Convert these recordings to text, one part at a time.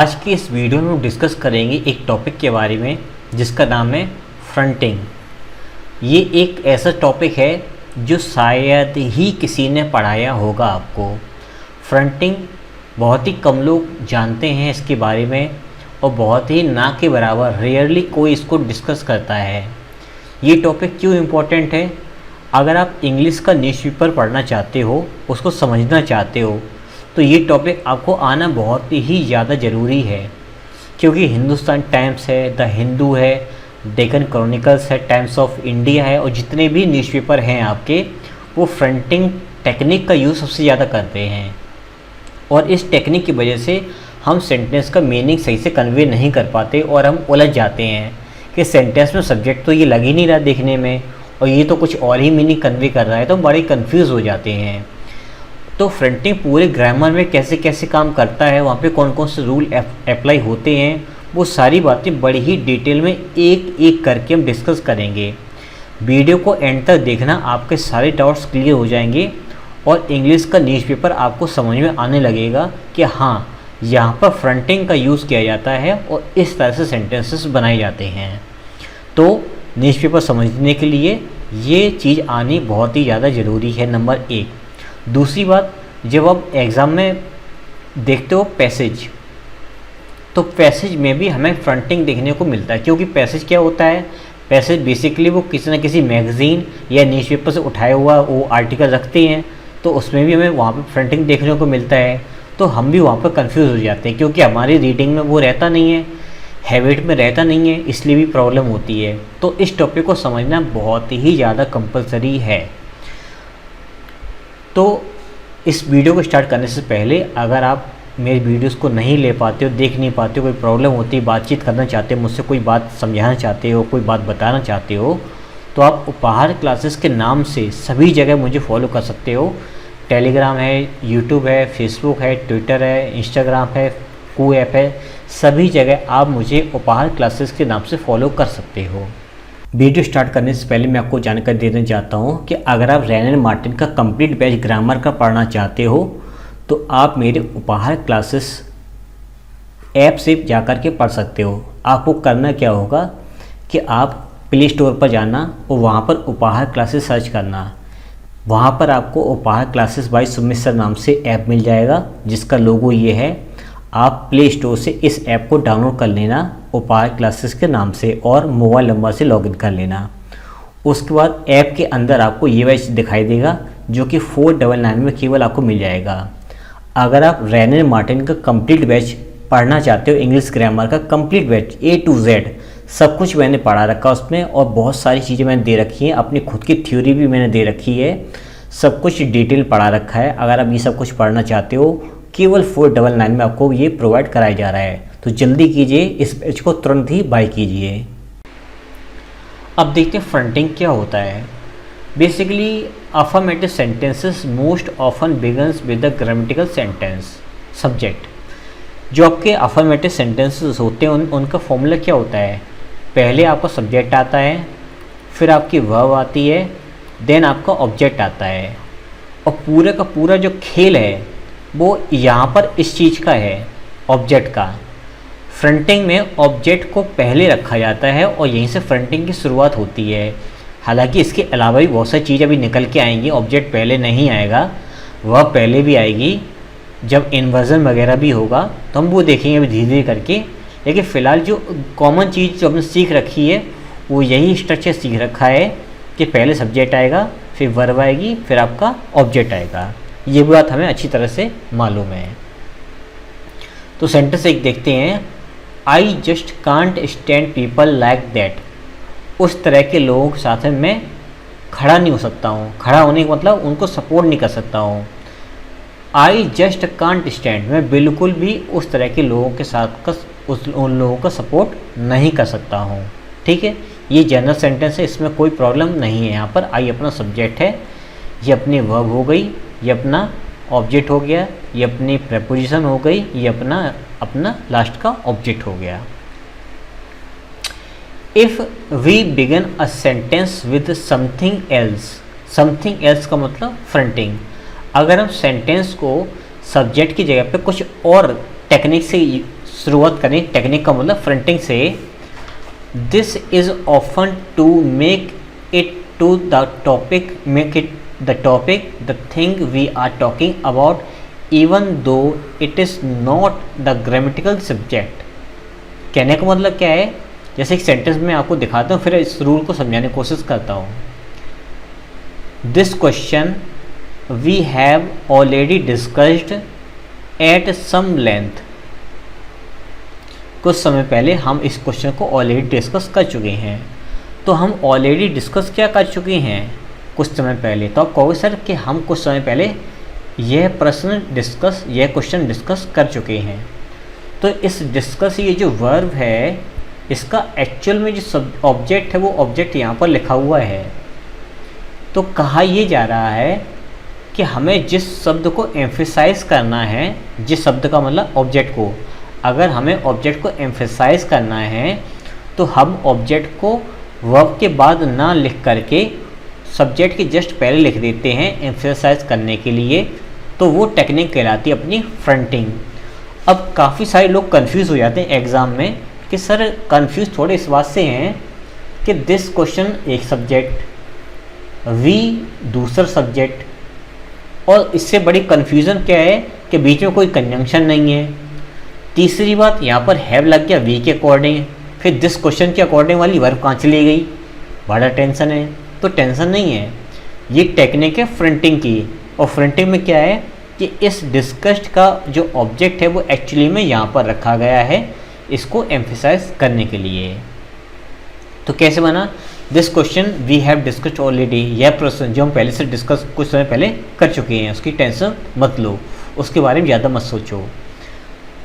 आज की इस वीडियो में हम डिस्कस करेंगे एक टॉपिक के बारे में जिसका नाम है फ्रंटिंग। ये एक ऐसा टॉपिक है जो शायद ही किसी ने पढ़ाया होगा आपको। फ्रंटिंग बहुत ही कम लोग जानते हैं इसके बारे में और बहुत ही ना के बराबर रेयरली कोई इसको डिस्कस करता है। ये टॉपिक क्यों इम्पोर्टेंट है? अगर आप इंग्लिश का न्यूज़पेपर पढ़ना चाहते हो, उसको समझना चाहते हो, तो ये टॉपिक आपको आना बहुत ही ज़्यादा ज़रूरी है, क्योंकि हिंदुस्तान टाइम्स है, द हिंदू है, डेक्कन क्रॉनिकल्स है, टाइम्स ऑफ इंडिया है और जितने भी न्यूज़पेपर हैं आपके, वो फ्रंटिंग टेक्निक का यूज़ सबसे ज़्यादा करते हैं। और इस टेक्निक की वजह से हम सेंटेंस का मीनिंग सही से कन्वे नहीं कर पाते और हम उलझ जाते हैं कि सेंटेंस में सब्जेक्ट तो ये लग ही नहीं रहा देखने में और ये तो कुछ और ही मीनिंग कन्वे कर रहा है, तो बड़े कंफ्यूज हो जाते हैं। तो फ्रंटिंग पूरे ग्रामर में कैसे कैसे काम करता है, वहाँ पे कौन कौन से रूल अप्लाई होते हैं, वो सारी बातें बड़ी ही डिटेल में एक एक करके हम डिस्कस करेंगे। वीडियो को एंड तक देखना, आपके सारे डाउट्स क्लियर हो जाएंगे और इंग्लिश का न्यूज़पेपर आपको समझ में आने लगेगा कि हाँ, यहाँ पर फ्रंटिंग का यूज़ किया जाता है और इस तरह से सेंटेंसेस बनाए जाते हैं। तो न्यूज़पेपर समझने के लिए ये चीज़ आनी बहुत ही ज़्यादा ज़रूरी है, नंबर एक। दूसरी बात, जब आप एग्ज़ाम में देखते हो पैसेज, तो पैसेज में भी हमें फ्रंटिंग देखने को मिलता है। क्योंकि पैसेज क्या होता है? पैसेज बेसिकली वो किसी न किसी मैगज़ीन या न्यूज़पेपर से उठाया हुआ वो आर्टिकल रखते हैं, तो उसमें भी हमें वहाँ पे फ्रंटिंग देखने को मिलता है। तो हम भी वहाँ पर कंफ्यूज हो जाते हैं क्योंकि हमारी रीडिंग में वो रहता नहीं है, हैबिट में रहता नहीं है, इसलिए भी प्रॉब्लम होती है। तो इस टॉपिक को समझना बहुत ही ज़्यादा कंपलसरी है। तो इस वीडियो को स्टार्ट करने से पहले अगर आप मेरी वीडियोस को नहीं ले पाते हो, देख नहीं पाते हो, कोई प्रॉब्लम होती है, बातचीत करना चाहते हो, मुझसे कोई बात समझाना चाहते हो, कोई बात बताना चाहते हो, तो आप उपहार क्लासेस के नाम से सभी जगह मुझे फॉलो कर सकते हो। टेलीग्राम है, यूट्यूब है, फेसबुक है, ट्विटर है, इंस्टाग्राम है, कू ऐप है, सभी जगह आप मुझे उपहार क्लासेस के नाम से फॉलो कर सकते हो। वीडियो स्टार्ट करने से पहले मैं आपको जानकारी देना चाहता हूँ कि अगर आप रैन एंड मार्टिन का कंप्लीट बैच ग्रामर का पढ़ना चाहते हो तो आप मेरे उपहार क्लासेस ऐप से जाकर के पढ़ सकते हो। आपको करना क्या होगा कि आप प्ले स्टोर पर जाना और वहाँ पर उपहार क्लासेस सर्च करना। वहाँ पर आपको उपहार क्लासेस बाय सुमित सर नाम से ऐप मिल जाएगा जिसका लोगो ये है। आप प्ले स्टोर से इस ऐप को डाउनलोड कर लेना उपहार क्लासेस के नाम से और मोबाइल नंबर से लॉगिन कर लेना। उसके बाद ऐप के अंदर आपको ये बैच दिखाई देगा जो कि 499 में केवल आपको मिल जाएगा। अगर आप रैन एंड मार्टिन का कंप्लीट बैच पढ़ना चाहते हो, इंग्लिश ग्रामर का complete batch A to Z सब कुछ मैंने पढ़ा रखा उसमें और बहुत सारी चीज़ें मैंने दे रखी हैं, अपनी खुद की थ्योरी भी मैंने दे रखी है, सब कुछ डिटेल पढ़ा रखा है। अगर आप ये सब कुछ पढ़ना चाहते हो केवल 499 में आपको ये प्रोवाइड कराया जा रहा है, तो जल्दी कीजिए, इस बैच को तुरंत ही बाय कीजिए। अब देखते हैं फ्रंटिंग क्या होता है। Basically affirmative sentences most often begins with the grammatical sentence subject. जो आपके अफर्मेटिव सेंटेंसेस होते हैं उनका फॉर्मूला क्या होता है? पहले आपका सब्जेक्ट आता है, फिर आपकी वर्ब आती है, देन आपका ऑब्जेक्ट आता है और पूरे का पूरा जो खेल है वो यहाँ पर इस चीज़ का है, ऑब्जेक्ट का। फ्रंटिंग में ऑब्जेक्ट को पहले रखा जाता है और यहीं से फ्रंटिंग की शुरुआत होती है। हालांकि इसके अलावा भी बहुत सारी चीज़ें अभी निकल के आएंगी, ऑब्जेक्ट पहले नहीं आएगा, वह पहले भी आएगी। जब इन्वर्जन वगैरह भी होगा तो हम वो देखेंगे अभी धीरे धीरे करके। लेकिन फ़िलहाल जो कॉमन चीज़ जो हमने सीख रखी है वो यही स्ट्रक्चर सीख रखा है कि पहले सब्जेक्ट आएगा, फिर वर्ब आएगी, फिर आपका ऑब्जेक्ट आएगा। ये बात हमें अच्छी तरह से मालूम है। तो सेंटेंस एक देखते हैं, I just can't stand people like that. उस तरह के लोगों के साथ में मैं खड़ा नहीं हो सकता हूँ। खड़ा होने का मतलब उनको सपोर्ट नहीं कर सकता हूँ। आई जस्ट कांट स्टैंड, मैं बिल्कुल भी उस तरह के लोगों के साथ उन लोगों का सपोर्ट नहीं कर सकता हूँ। ठीक है, ये जनरल सेंटेंस है, इसमें कोई प्रॉब्लम नहीं है। यहाँ पर आई अपना सब्जेक्ट है, ये अपनी वर्ब हो गई, ये अपना ऑब्जेक्ट हो गया, ये अपनी प्रेपोजिशन हो गई, ये अपना लास्ट का ऑब्जेक्ट हो गया। If we begin a sentence with something else का मतलब फ्रंटिंग। अगर हम सेंटेंस को सब्जेक्ट की जगह पे कुछ और टेक्निक से शुरुआत करें टेक्निक का मतलब फ्रंटिंग से। This is often to make it to the topic, make it the topic the thing we are talking about even though it is not the grammatical subject. कहने का मतलब क्या है, जैसे एक सेंटेंस में आपको दिखाता हूँ फिर इस रूल को समझाने की कोशिश करता हूँ। This question we have already discussed at some length. कुछ समय पहले हम इस क्वेश्चन को ऑलरेडी डिस्कस कर चुके हैं। तो हम ऑलरेडी डिस्कस क्या कर चुके हैं कुछ समय पहले, तो आप कहोगे सर कि हम कुछ समय पहले यह क्वेश्चन डिस्कस कर चुके हैं। तो इस डिस्कस ये जो वर्ब है इसका एक्चुअल में जो ऑब्जेक्ट है वो ऑब्जेक्ट यहाँ पर लिखा हुआ है। तो कहा ये जा रहा है कि हमें जिस शब्द को एम्फेसाइज करना है, जिस शब्द का मतलब ऑब्जेक्ट को, अगर हमें ऑब्जेक्ट को एम्फेसाइज करना है तो हम ऑब्जेक्ट को वर्ब के बाद ना लिख करके सब्जेक्ट के जस्ट पहले लिख देते हैं एम्फेसाइज करने के लिए। तो वो टेक्निक कहलाती है अपनी फ्रंटिंग। अब काफ़ी सारे लोग कंफ्यूज हो जाते हैं एग्ज़ाम में कि सर कंफ्यूज थोड़े इस बात से हैं कि दिस क्वेश्चन एक सब्जेक्ट, वी दूसरा सब्जेक्ट, और इससे बड़ी कन्फ्यूज़न क्या है कि बीच में कोई कंजंक्शन नहीं है। तीसरी बात, यहाँ पर हैव लग गया वी के अकॉर्डिंग, फिर दिस क्वेश्चन के अकॉर्डिंग वाली वर्ब कहाँ चली गई, बड़ा टेंशन है। तो टेंशन नहीं है, ये टेक्निक है फ्रंटिंग की। और फ्रंटिंग में क्या है कि इस डिस्कस्ड का जो ऑब्जेक्ट है वो एक्चुअली में यहाँ पर रखा गया है इसको एम्फेसाइज करने के लिए। तो कैसे बना, this question we have discussed already, यह प्रश्न जो हम पहले से डिस्कस कुछ समय पहले कर चुके हैं उसकी टेंशन मत लो, उसके बारे में ज़्यादा मत सोचो।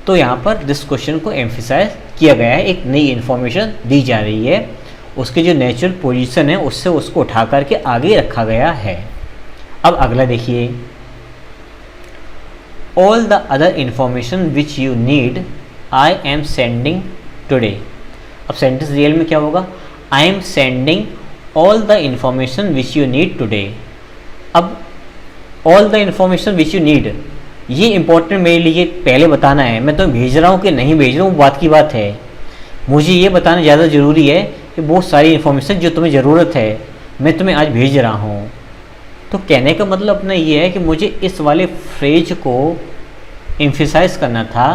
तो यहाँ पर दिस क्वेश्चन को एम्फेसाइज किया गया है, एक नई इन्फॉर्मेशन दी जा रही है, उसकी जो नेचुरल पोजीशन है उससे उसको उठा करके आगे रखा गया है। अब अगला देखिए, all the other information which you need I am sending today. अब सेंटेंस रियल में क्या होगा, I am sending all the information which you need today. अब all the information which you need, ये इंपॉर्टेंट मेरे लिए पहले बताना है। मैं तुम्हें भेज रहा हूँ कि नहीं भेज रहा हूँ बात की बात है, मुझे ये बताना ज़्यादा ज़रूरी है कि बहुत सारी इन्फॉर्मेशन जो तुम्हें ज़रूरत है मैं तुम्हें आज भेज रहा हूँ। तो कहने का मतलब अपना ये है कि मुझे इस वाले फ्रेज को एम्फेसाइज करना था,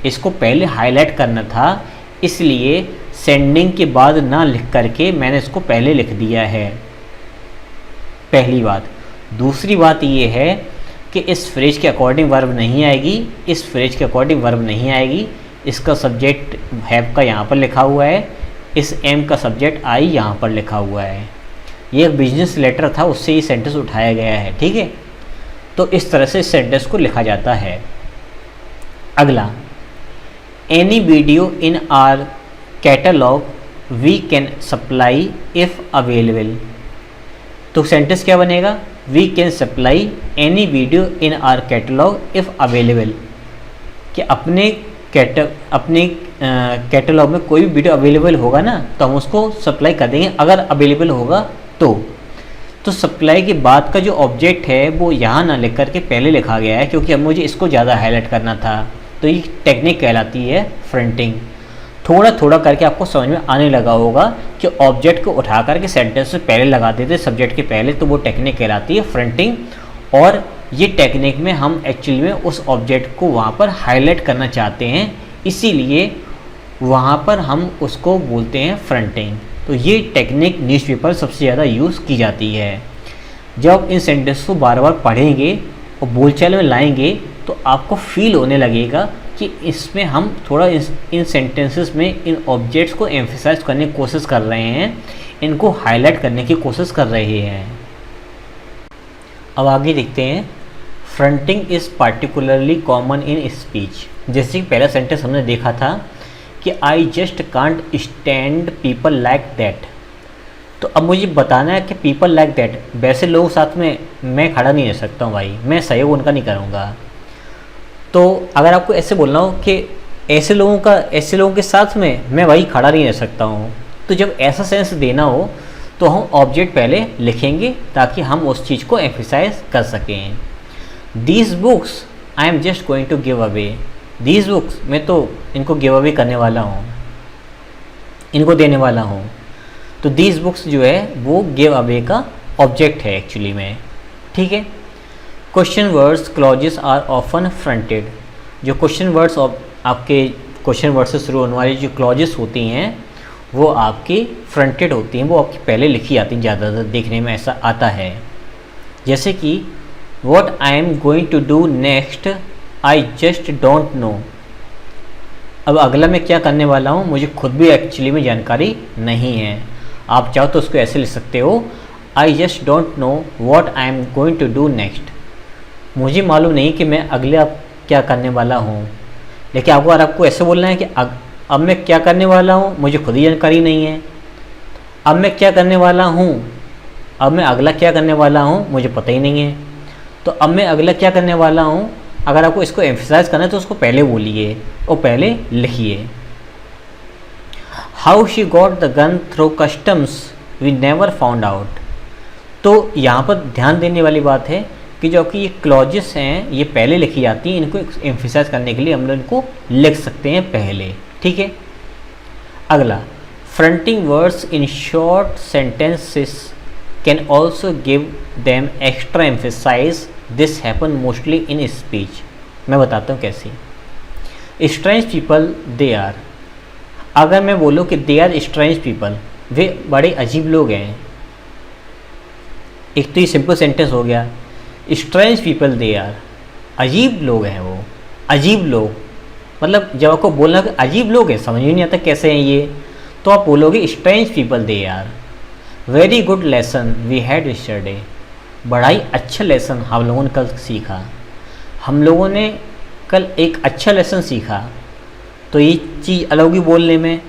इसको पहले हाईलाइट करना था, इसलिए सेंडिंग के बाद ना लिख करके मैंने इसको पहले लिख दिया है, पहली बात। दूसरी बात ये है कि इस फ्रेज के अकॉर्डिंग वर्ब नहीं आएगी, इस फ्रेज के अकॉर्डिंग वर्ब नहीं आएगी, इसका सब्जेक्ट हैव का यहाँ पर लिखा हुआ है, इस एम का सब्जेक्ट आई यहाँ पर लिखा हुआ है। ये एक बिजनेस लेटर था, उससे ये सेंटेंस उठाया गया है, ठीक है। तो इस तरह से इस सेंटेंस को लिखा जाता है। अगला, any video in our catalog we can supply if available. तो सेंटेंस क्या बनेगा, we can supply any video in our catalog if available, कि अपने कैटलॉग में कोई भी वीडियो अवेलेबल होगा ना तो हम उसको सप्लाई कर देंगे, अगर अवेलेबल होगा तो सप्लाई के बाद का जो ऑब्जेक्ट है वो यहाँ ना लिख करके पहले लिखा गया है, क्योंकि अब मुझे इसको ज़्यादा हाईलाइट करना था। तो ये टेक्निक कहलाती है फ्रंटिंग। थोड़ा थोड़ा करके आपको समझ में आने लगा होगा कि ऑब्जेक्ट को उठा करके सेंटेंस से पहले लगा देते सब्जेक्ट के पहले, तो वो टेक्निक कहलाती है फ्रंटिंग। और ये टेक्निक में हम एक्चुअली में उस ऑब्जेक्ट को वहाँ पर हाईलाइट करना चाहते हैं, इसीलिए वहाँ पर हम उसको बोलते हैं फ्रंटिंग। तो ये टेक्निक न्यूज़पेपर सबसे ज़्यादा यूज़ की जाती है। जब इन सेंटेंस को बार बार पढ़ेंगे और बोलचाल में लाएंगे तो आपको फील होने लगेगा कि इसमें हम थोड़ा इन सेंटेंसेस में इन ऑब्जेक्ट्स को एम्फेसाइज करने की कोशिश कर रहे हैं, इनको हाईलाइट करने की कोशिश कर रहे हैं। अब आगे देखते हैं, fronting is particularly common in speech. जैसे कि पहला सेंटेंस हमने देखा था कि I just can't stand people like that. तो अब मुझे बताना है कि पीपल लाइक दैट, वैसे लोग साथ में मैं खड़ा नहीं रह सकता हूँ भाई, मैं सहयोग उनका नहीं करूँगा। तो अगर आपको ऐसे बोलना हो कि ऐसे लोगों के साथ में मैं भाई खड़ा नहीं रह सकता हूँ, तो जब ऐसा सेंस देना हो तो हम ऑब्जेक्ट पहले लिखेंगे ताकि हम उस चीज़ को एम्फेसाइज कर सकें। These books I am just going to give away, these books मैं तो इनको गिव अवे करने वाला हूँ, इनको देने वाला हूँ। तो दीज बुक्स जो है वो गिव अवे का ऑब्जेक्ट है एक्चुअली में, ठीक है। Question words clauses are often fronted, जो क्वेश्चन वर्ड्स आपके क्वेश्चन वर्ड से शुरू होने वाली जो क्लॉजेस होती हैं वो आपकी फ्रंटेड होती हैं, वो आपकी पहले लिखी आती हैं, ज़्यादातर देखने में ऐसा आता है। जैसे कि what I am going to do next I just don't know. अब अगला मैं क्या करने वाला हूँ मुझे खुद भी एक्चुअली में जानकारी नहीं है। आप चाहो तो उसको ऐसे लिख सकते हो, I just don't know what I am going to do next. मुझे मालूम नहीं कि मैं अगले अब क्या करने वाला हूँ। लेकिन अगर आपको ऐसे बोलना है कि अब मैं क्या करने वाला हूँ मुझे खुद ही जानकारी नहीं है, अब मैं क्या करने वाला हूँ, अब मैं अगला क्या करने वाला हूँ मुझे पता ही नहीं है, तो अब मैं अगला क्या करने वाला हूँ, अगर आपको इसको एम्फसाइज करना है तो उसको पहले बोलिए और पहले लिखिए। How she got the gun through customs we never found out. तो यहाँ पर ध्यान देने वाली बात है कि जो कि ये क्लॉजेस हैं ये पहले लिखी जाती हैं, इनको एम्फसाइज करने के लिए हम लोग इनको लिख सकते हैं पहले, ठीक है। अगला, fronting words in short sentences can also give them extra emphasize, this happen mostly in speech. मैं बताता हूँ कैसे। स्ट्रेंज पीपल दे आर, अगर मैं बोलूँ कि दे आर स्ट्रेंज पीपल, वे बड़े अजीब लोग हैं, एक तो ये सिंपल सेंटेंस हो गया। स्ट्रेंज पीपल दे आर, अजीब लोग हैं वो, अजीब लोग, मतलब जब आपको बोलना कि अजीब लोग हैं समझ में नहीं आता कैसे हैं ये, तो आप बोलोगे strange people they are. Very good lesson we had yesterday, बड़ा ही अच्छा लेसन हम लोगों ने कल सीखा, हम लोगों ने कल एक अच्छा लेसन सीखा। तो ये चीज़ अलग होगी बोलने में,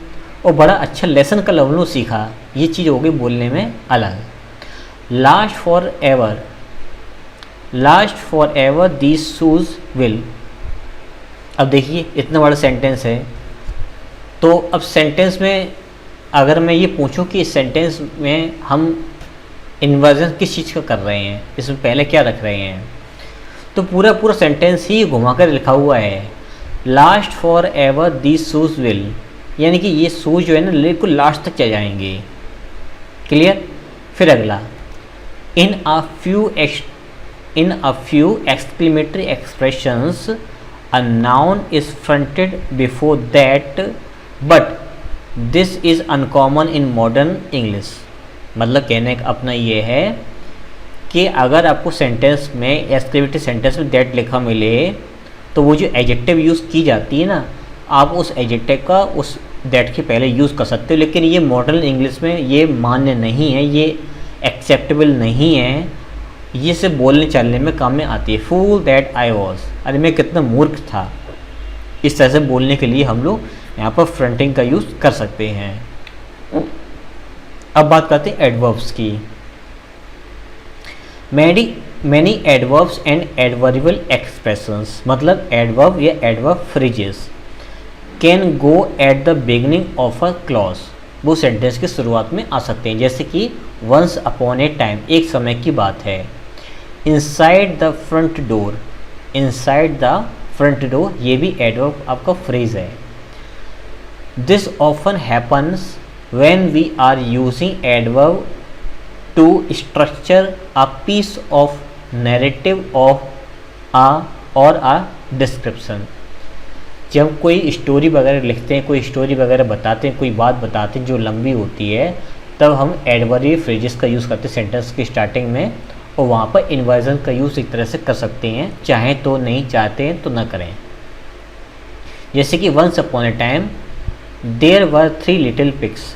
और बड़ा अच्छा लेसन कल हम लोग सीखा, ये चीज़ होगी बोलने में अलग। Last for ever, last for ever these shoes will. अब देखिए इतना बड़ा सेंटेंस है, तो अब सेंटेंस में अगर मैं ये पूछूं कि इस सेंटेंस में हम इन्वर्जन किस चीज़ का कर रहे हैं, इसमें पहले क्या रख रहे हैं, तो पूरा सेंटेंस ही घुमाकर लिखा हुआ है। Last for ever these shoes will, यानी कि ये शूज़ जो है ना बिल्कुल लास्ट तक चले जाएंगे। क्लियर। फिर अगला, इन a few exclamatory expressions a noun is fronted before that, but this is uncommon in modern English। मतलब कहने का अपना ये है कि अगर आपको सेंटेंस में एक्सक्लेमेटरी सेंटेंस में दैट लिखा मिले तो वो जो एडजेक्टिव यूज़ की जाती है ना, आप उस एडजेक्टिव का उस दैट के पहले यूज़ कर सकते हो, लेकिन ये मॉडर्न इंग्लिश में ये मान्य नहीं है, ये एक्सेप्टेबल नहीं है, ये सिर्फ बोलने चलने में काम में आती है। फूल दैट आई वॉज, अरे मैं कितना मूर्ख था, इस तरह से बोलने के लिए हम लोग यहाँ पर फ्रंटिंग का यूज़ कर सकते हैं। अब बात करते हैं एडवर्ब्स की। Many adverbs and adverbial expressions, मतलब एडवर्ब या adverb phrases can go at the beginning of a clause, वो सेंटेंस की शुरुआत में आ सकते हैं। जैसे कि वंस अपॉन ए टाइम, एक समय की बात है। Inside the front door, inside the front door, ये भी एडवर्ब आपका फ्रेज है। This often happens when we are using adverb to structure a piece of narrative of uh or uh description. जब कोई स्टोरी वगैरह लिखते हैं, कोई स्टोरी वगैरह बताते हैं, कोई बात बताते हैं जो लंबी होती है, तब हम एडवर्बियल फ्रेजेस का यूज़ करते हैं सेंटेंस की स्टार्टिंग में, और वहाँ पर इन्वर्जन का यूज़ एक तरह से कर सकते हैं, चाहे तो नहीं, चाहते हैं तो ना करें। जैसे कि once upon a time there were 3 little pigs,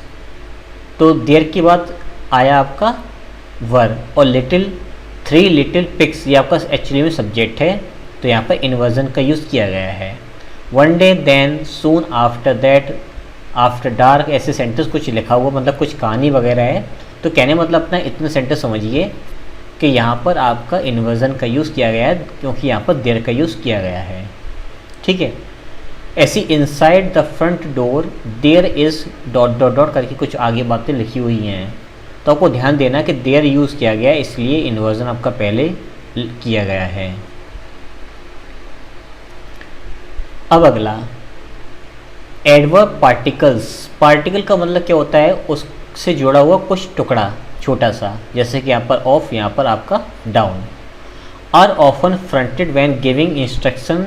तो देयर की बात आया आपका वर, और लिटिल 3 लिटिल पिग्स ये आपका एक्चुअली में सब्जेक्ट है, तो यहाँ पर इन्वर्जन का यूज़ किया गया है। One day then soon after that after dark, ऐसे सेंटेंस कुछ लिखा हुआ, मतलब कुछ कहानी वगैरह है, तो कहने मतलब अपना इतना सेंटेंस समझिए कि यहाँ पर आपका इन्वर्जन का यूज़ किया गया है, क्योंकि यहाँ पर देयर का यूज़ किया गया है, ठीक है। ऐसी inside the front door there is dot dot dot करके कुछ आगे बातें लिखी हुई हैं, तो आपको ध्यान देना कि देयर यूज़ किया गया है, इसलिए इन्वर्जन आपका पहले किया गया है। अब अगला एडवर्ब पार्टिकल्स। पार्टिकल का मतलब क्या होता है, उससे जुड़ा हुआ कुछ टुकड़ा छोटा सा, जैसे कि यहाँ पर ऑफ, यहाँ पर आपका down. Are often fronted when giving instruction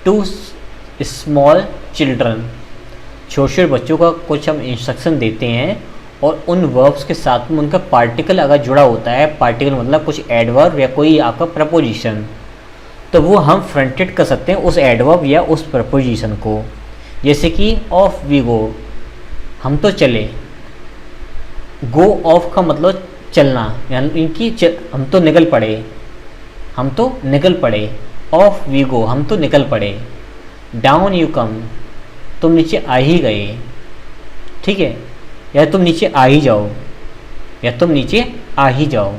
to small children. छोटे छोटे बच्चों का कुछ हम इंस्ट्रक्शन देते हैं और उन वर्ब्स के साथ में उनका पार्टिकल अगर जुड़ा होता है, पार्टिकल मतलब कुछ एडवर्ब या कोई आपका प्रपोजिशन, तो वो हम फ्रंटेड कर सकते हैं उस एडवर्ब या उस प्रपोजिशन को। जैसे कि ऑफ वी गो, हम तो चले। गो ऑफ का मतलब चलना, यानी कि हम तो निकल पड़े, हम तो निकल पड़े। ऑफ वी गो, हम तो निकल पड़े। डाउन यू कम, तुम नीचे आ ही गए, ठीक है, या तुम नीचे आ ही जाओ, या तुम नीचे आ ही जाओ।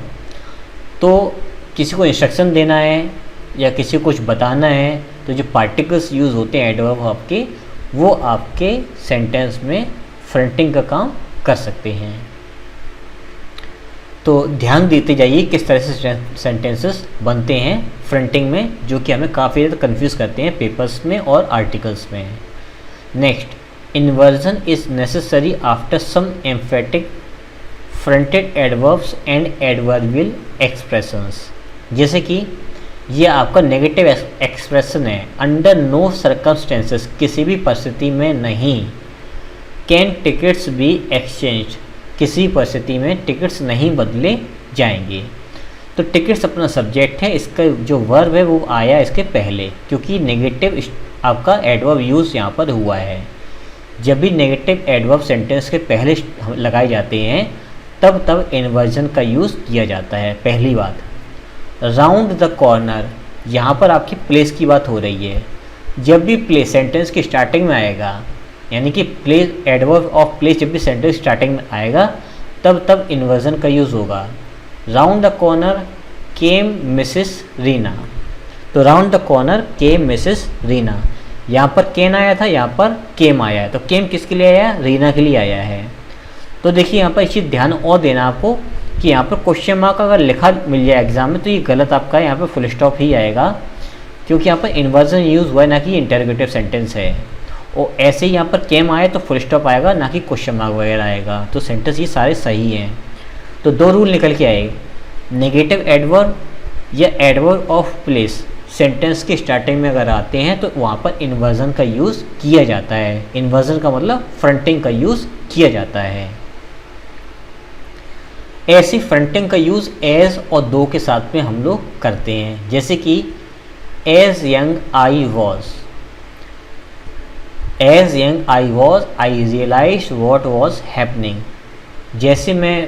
तो किसी को इंस्ट्रक्शन देना है या किसी को कुछ बताना है, तो जो पार्टिकल्स यूज़ होते हैं एडवर्ब आपके, वो आपके सेंटेंस में फ्रंटिंग का काम कर सकते हैं। तो ध्यान देते जाइए किस तरह से सेंटेंसेस बनते हैं फ्रंटिंग में, जो कि हमें काफ़ी ज़्यादा कन्फ्यूज़ करते हैं पेपर्स में और आर्टिकल्स में। Next, inversion is necessary after some emphatic fronted adverbs and adverbial expressions. जैसे कि ये आपका नेगेटिव एक्सप्रेशन है, अंडर नो सर्कमस्टेंसेस, किसी भी परिस्थिति में नहीं। कैन टिकट्स बी एक्सचेंज, किसी परिस्थिति में टिकट्स नहीं बदले जाएंगे। तो टिकट्स अपना सब्जेक्ट है, इसका जो वर्ब है वो आया इसके पहले, क्योंकि नेगेटिव आपका एडवर्ब यूज़ यहाँ पर हुआ है। जब भी नेगेटिव एडवर्ब सेंटेंस के पहले लगाए जाते हैं तब इन्वर्जन का यूज़ किया जाता है। पहली बात, राउंड द कॉर्नर, यहाँ पर आपकी प्लेस की बात हो रही है। जब भी प्लेस सेंटेंस की स्टार्टिंग में आएगा, यानी कि प्लेस एडवर्ब ऑफ प्लेस जब भी सेंटेंस स्टार्टिंग में आएगा तब इन्वर्जन का यूज़ होगा। Round the corner came Mrs Reena, तो round the corner came Mrs Reena, यहाँ पर केन आया था, यहाँ पर केम आया है। तो केम किसके लिए आया है, रीना के लिए आया है। तो देखिए यहाँ पर एक चीज़ ध्यान और देना आपको कि यहाँ पर क्वेश्चन मार्क अगर लिखा मिल जाए एग्जाम में तो ये गलत आपका है, यहाँ पर फुल स्टॉप ही आएगा, क्योंकि यहाँ पर इन्वर्जन यूज़ हुआ है, ना कि इंटरोगेटिव सेंटेंस है। और ऐसे ही यहाँ पर केम आए तो फुल स्टॉप आएगा, ना कि क्वेश्चन मार्क वगैरह आएगा। तो सेंटेंस ये सारे सही हैं। तो दो रूल निकल के आए, नेगेटिव एडवर्ब या एडवर्ब ऑफ प्लेस सेंटेंस के स्टार्टिंग में अगर आते हैं तो वहाँ पर इन्वर्जन का यूज़ किया जाता है। इन्वर्जन का मतलब फ्रंटिंग का यूज़ किया जाता है। ऐसी फ्रंटिंग का यूज़ एज और दो के साथ में हम लोग करते हैं। जैसे कि as young I was, as young I was I realize what was happening. जैसे मैं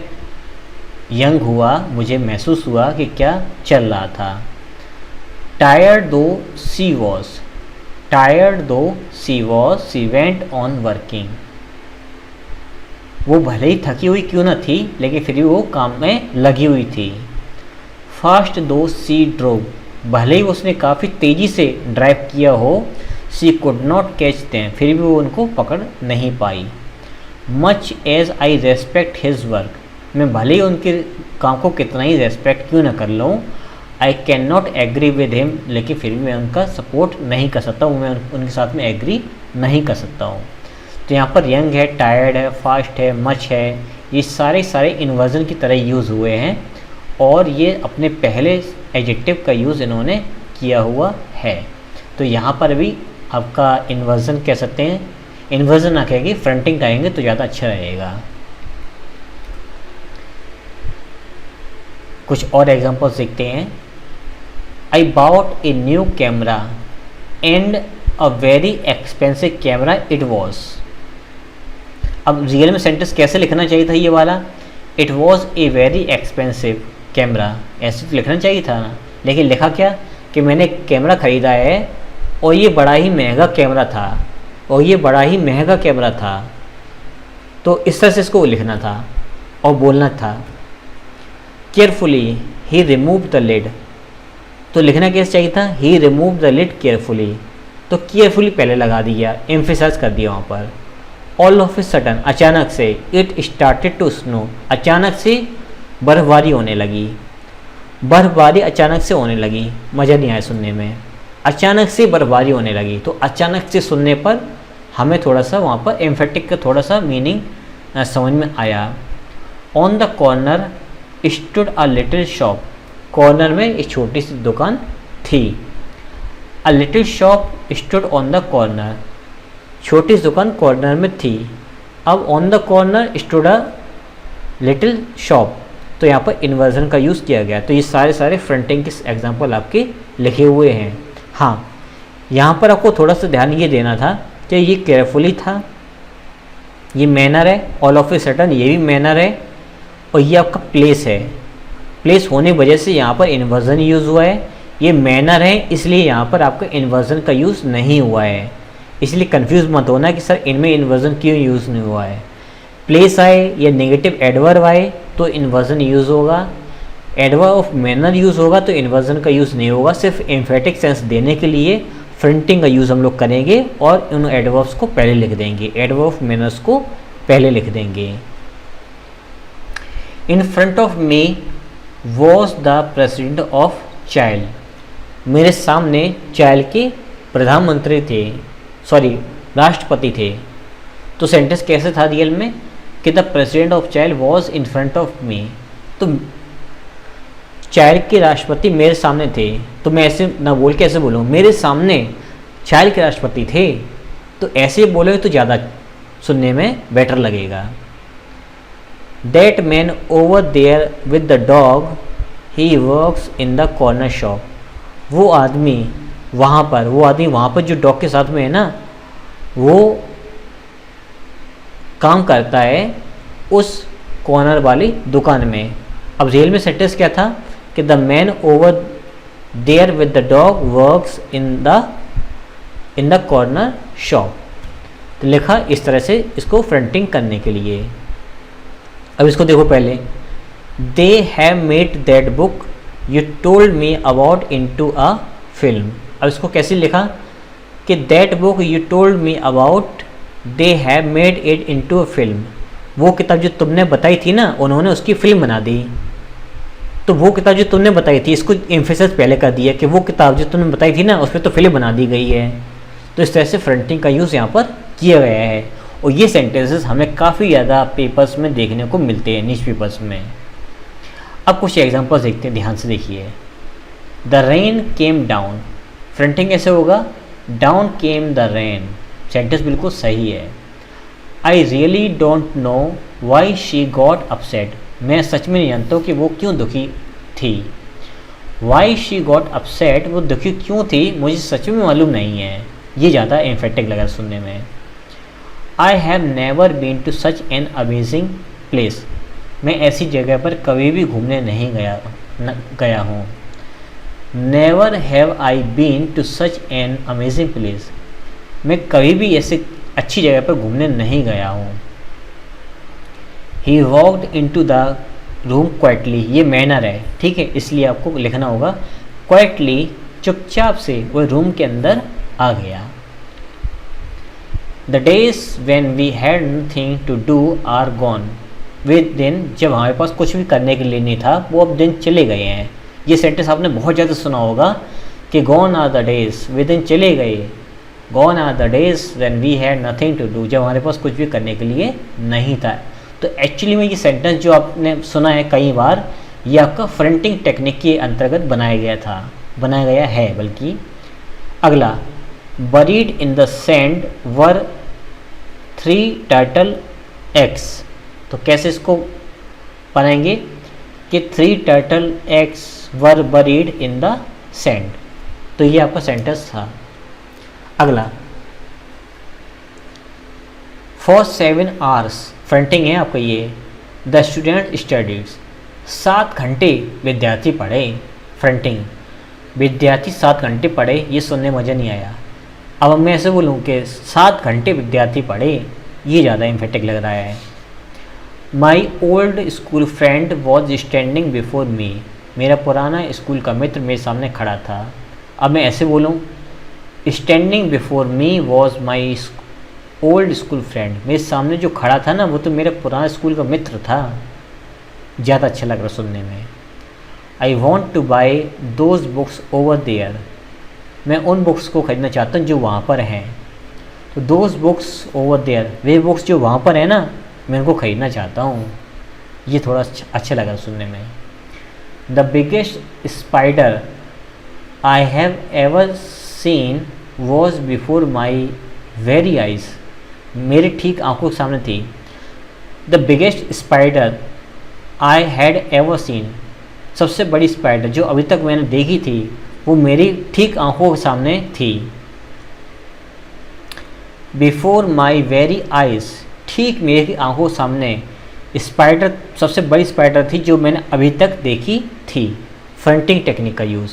यंग हुआ मुझे महसूस हुआ कि क्या चल रहा था। Tired though she was, tired though she was she went on working. वो भले ही थकी हुई क्यों ना थी लेकिन फिर भी वो काम में लगी हुई थी। फास्ट दो सी ड्रोव, भले ही उसने काफ़ी तेज़ी से ड्राइव किया हो, she could not catch them, फिर भी वो उनको पकड़ नहीं पाई। Much as I respect his work, मैं भले ही उनके काम को कितना ही रेस्पेक्ट क्यों ना कर लूँ, I can not agree with him, लेकिन फिर भी मैं उनका सपोर्ट नहीं कर सकता हूँ, मैं उनके साथ में एग्री नहीं कर सकता हूँ। तो यहाँ पर यंग है, टायर्ड है, फास्ट है, मच है, ये सारे इन्वर्जन की तरह यूज़ हुए हैं और ये अपने पहले एडजेक्टिव का यूज़ इन्होंने किया हुआ है। तो यहाँ पर भी आपका इन्वर्जन कह सकते हैं, इन्वर्जन ना कहेंगे फ्रंटिंग कहेंगे तो ज़्यादा अच्छा रहेगा। कुछ और एग्जांपल्स देखते हैं। I bought a new camera and a very expensive camera it was. अब रियल में सेंटेंस कैसे लिखना चाहिए था ये वाला, it was a very expensive camera, ऐसे तो लिखना चाहिए था ना, लेकिन लिखा क्या कि मैंने कैमरा ख़रीदा है और ये बड़ा ही महंगा कैमरा था, और ये बड़ा ही महंगा कैमरा था। तो इस तरह से इसको लिखना था और बोलना था। Carefully he remove the lid, तो लिखना कैसे चाहिए था, he remove the lid carefully, तो केयरफुली पहले लगा दिया, एम्फेसाइज कर दिया वहाँ पर। ऑल ऑफ ए सडन, अचानक से, इट स्टार्टेड टू स्नो, अचानक से बर्फबारी होने लगी, बर्फबारी अचानक से होने लगी, मज़ा नहीं आया सुनने में। अचानक से बर्फबारी होने लगी। तो अचानक से सुनने पर हमें थोड़ा सा वहाँ पर एम्फेटिक का थोड़ा सा मीनिंग समझ में आया। On the corner stood a little shop, corner में एक छोटी सी दुकान थी। A little shop stood on the corner, छोटी सी दुकान कॉर्नर में थी। अब on the corner stood a little shop, तो यहाँ पर इन्वर्जन का यूज़ किया गया। तो ये सारे फ्रंटिंग के एग्जाम्पल आपके लिखे हुए हैं। हाँ, यहाँ पर आपको थोड़ा सा ध्यान ये देना था कि ये केयरफुली था, ये मैनर है, ऑल ऑफ ए सडन ये भी मैनर है, और ये आपका प्लेस है। प्लेस होने की वजह से यहाँ पर इन्वर्जन यूज़ हुआ है। ये मैनर है इसलिए यहाँ पर आपका इन्वर्जन का यूज़ नहीं हुआ है। इसलिए कंफ्यूज मत होना कि सर इनमें इन्वर्जन क्यों यूज़ नहीं हुआ है। प्लेस आए या नेगेटिव एडवर्ब आए तो इन्वर्जन यूज़ होगा, एडवर्ब ऑफ मैनर यूज़ होगा तो इन्वर्जन का यूज़ नहीं होगा। सिर्फ एम्फेटिक सेंस देने के लिए फ्रंटिंग का यूज़ हम लोग करेंगे और उन एडवर्ब्स को पहले लिख देंगे, एडवर्ब ऑफ मैनर्स को पहले लिख देंगे। In front of me was the president of child, मेरे सामने चाइल्ड के प्रधानमंत्री थे, सॉरी राष्ट्रपति थे। तो सेंटेंस कैसे था रियल में कि the president of child was in front of me, तो चाइल्ड के राष्ट्रपति मेरे सामने थे। तो मैं ऐसे ना बोल के ऐसे बोलूँ मेरे सामने चाइल्ड के राष्ट्रपति थे, तो ऐसे बोलोगे तो ज़्यादा सुनने में बेटर लगेगा। That man over there with the dog he works in the corner shop, वो आदमी वहाँ पर जो डॉग के साथ में है ना, वो काम करता है उस कॉर्नर वाली दुकान में। अब रियल में सेंटेंस क्या था कि the man over there with the dog works in the corner shop. तो लिखा इस तरह से इसको फ्रंटिंग करने के लिए। अब इसको देखो पहले, they have made that book you told me about into a film. अब इसको कैसे लिखा कि that book you told me about they have made it into a film, वो किताब जो तुमने बताई थी ना उन्होंने उसकी फिल्म बना दी। तो वो किताब जो तुमने बताई थी, इसको एम्फेसिस पहले कर दिया कि वो किताब जो तुमने बताई थी ना उस पर तो फिल्म बना दी गई है। तो इस तरह से फ्रंटिंग का यूज़ यहाँ पर किया गया है। और ये सेंटेंसेस हमें काफ़ी ज़्यादा पेपर्स में देखने को मिलते हैं, न्यूज़ पेपर्स में। अब कुछ एग्जांपल्स देखते हैं, ध्यान से देखिए। The rain came down, fronting कैसे होगा, down came the rain, sentence बिल्कुल सही है। I really don't know why she got upset, मैं सच में नहीं जानता हूँ कि वो क्यों दुखी थी। वाई शी गॉट अपसेट, वो दुखी क्यों थी मुझे सच में मालूम नहीं है। ये ज़्यादा एम्फेटिक लगा सुनने में। I have never been to such an amazing place, मैं ऐसी जगह पर कभी भी घूमने नहीं गया हूँ। Never have I been to such an amazing place, मैं कभी भी ऐसे अच्छी जगह पर घूमने नहीं गया हूँ। He walked into the room quietly, ये मैनर है, ठीक है, इसलिए आपको लिखना होगा क्वाइटली, चुपचाप से वो रूम के अंदर आ गया। The days when we had nothing to do are gone, वे दिन जब हमारे पास कुछ भी करने के लिए नहीं था वो अब दिन चले गए हैं। ये सेंटेंस आपने बहुत ज़्यादा सुना होगा कि गॉन आर द डेज, वे दिन चले गए। Gone are the days when we had nothing to do, जब हमारे पास कुछ भी करने के लिए नहीं था। तो एक्चुअली में ये सेंटेंस जो आपने सुना है कई बार, ये आपका फ्रंटिंग टेक्निक के अंतर्गत बनाया गया है बल्कि। अगला, buried in the sand were 3 turtle eggs, तो कैसे इसको बनाएंगे कि 3 turtle eggs were buried in the sand, तो ये आपका सेंटेंस था। अगला, फॉर 7 आवर्स, फ्रंटिंग है आपका ये। द स्टूडेंट स्टडीज, 7 घंटे विद्यार्थी पढ़े, फ्रंटिंग। विद्यार्थी 7 घंटे पढ़े, ये सुनने मज़ा नहीं आया। अब मैं ऐसे बोलूँ कि 7 घंटे विद्यार्थी पढ़े, ये ज़्यादा एम्फेटिक लग रहा है। My old school friend was standing before me, मेरा पुराना स्कूल का मित्र मेरे सामने खड़ा था। अब मैं ऐसे बोलूँ, standing before me was my old school friend, मेरे सामने जो खड़ा था ना वो तो मेरा पुराना स्कूल का मित्र था। ज़्यादा अच्छा लग रहा सुनने में। I want to buy those books over there, मैं उन बुक्स को खरीदना चाहता हूँ जो वहाँ पर हैं। तो दोज बुक्स ओवर देयर, वे बुक्स जो वहाँ पर है ना, मैं उनको खरीदना चाहता हूँ। ये थोड़ा अच्छा लगा सुनने में। The biggest spider I have ever seen was before my very eyes, मेरे ठीक आंखों के सामने थी। The biggest spider I had ever seen, सबसे बड़ी स्पाइडर जो अभी तक मैंने देखी थी वो मेरी ठीक आंखों के सामने थी। बिफोर माई वेरी आइज, ठीक मेरी आंखों के सामने स्पाइडर सबसे बड़ी स्पाइडर थी जो मैंने अभी तक देखी थी। फ्रंटिंग टेक्निक का use.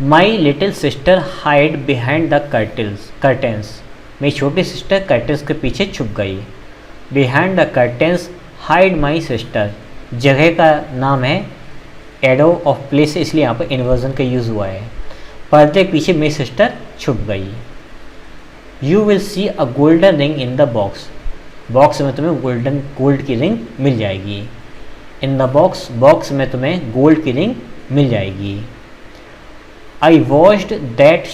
My little sister hide behind the curtains, मेरी छोटी सिस्टर कर्टेंस के पीछे छुप गई। Behind the curtains hide my sister, जगह का नाम है एडो ऑफ प्लेस, इसलिए यहाँ पर इन्वर्जन का यूज़ हुआ है। पर्दे के पीछे मेरी सिस्टर छुप गई। You will see a golden ring in the box, box में तुम्हें गोल्ड की रिंग मिल जाएगी। इन द बॉक्स, बॉक्स में तुम्हें गोल्ड की रिंग मिल जाएगी। I watched that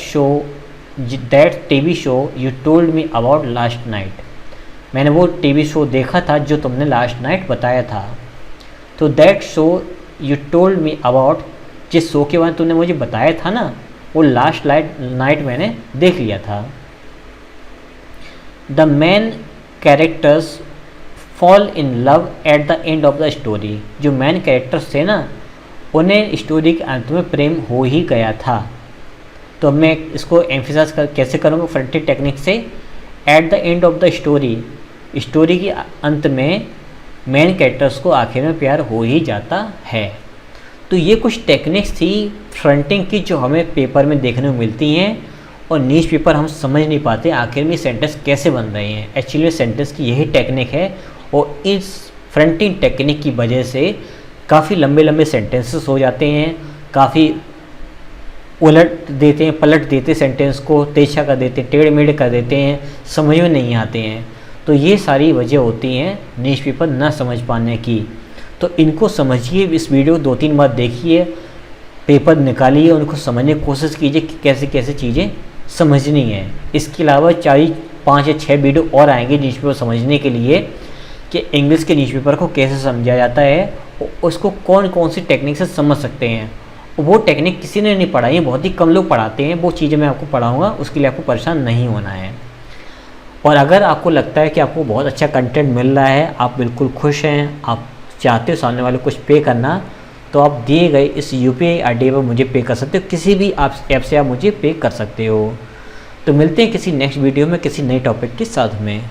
TV show you told me about last night, मैंने वो टीवी शो देखा था जो तुमने लास्ट नाइट बताया था। तो that show you told me about, जिस शो के बारे में तुमने मुझे बताया था ना, वो लास्ट नाइट मैंने देख लिया था। The main characters fall in love at the end of the story, जो मेन कैरेक्टर्स थे ना उन्हें स्टोरी के अंत में प्रेम हो ही गया था। तो मैं इसको एम्फेसाइज कैसे करूँगा फ्रंटिंग टेक्निक से। At the end of the story, story के अंत में मेन कैरेक्टर्स को आखिर में प्यार हो ही जाता है। तो ये कुछ टेक्निक्स थी फ्रंटिंग की जो हमें पेपर में देखने को मिलती हैं और न्यूज़ पेपर हम समझ नहीं पाते आखिर में सेंटेंस कैसे बन रहे हैं। एक्चुअली में सेंटेंस की यही टेक्निक है और इस फ्रंटिंग टेक्निक की वजह से काफ़ी लंबे लंबे सेंटेंसेस हो जाते हैं, काफ़ी उलट देते हैं, पलट देते सेंटेंस को, तेजा कर देते हैं, टेढ़ मेढ़ कर देते हैं, समझ में नहीं आते हैं। तो ये सारी वजह होती हैं न्यूज़ पेपर ना समझ पाने की। तो इनको समझिए, इस वीडियो को 2-3 बार देखिए, पेपर निकालिए, उनको समझने की कोशिश कीजिए कि कैसे कैसे चीज़ें समझनी है। इसके अलावा 4-5 या 6 वीडियो और आएंगे न्यूज़पेपर समझने के लिए कि इंग्लिश के न्यूज़पेपर को कैसे समझा जाता है, उसको कौन कौन सी टेक्निक से समझ सकते हैं। वो टेक्निक किसी ने नहीं पढ़ाई है, बहुत ही कम लोग पढ़ाते हैं। वो चीज़ें मैं आपको पढ़ाऊँगा, उसके लिए आपको परेशान नहीं होना है। और अगर आपको लगता है कि आपको बहुत अच्छा कंटेंट मिल रहा है, आप बिल्कुल खुश हैं, आप चाहते हो सामने वाले कुछ पे करना, तो आप दिए गए इस UPI ID पर मुझे पे कर सकते हो। किसी भी ऐप से आप मुझे पे कर सकते हो। तो मिलते हैं किसी नेक्स्ट वीडियो में किसी नए टॉपिक के साथ में।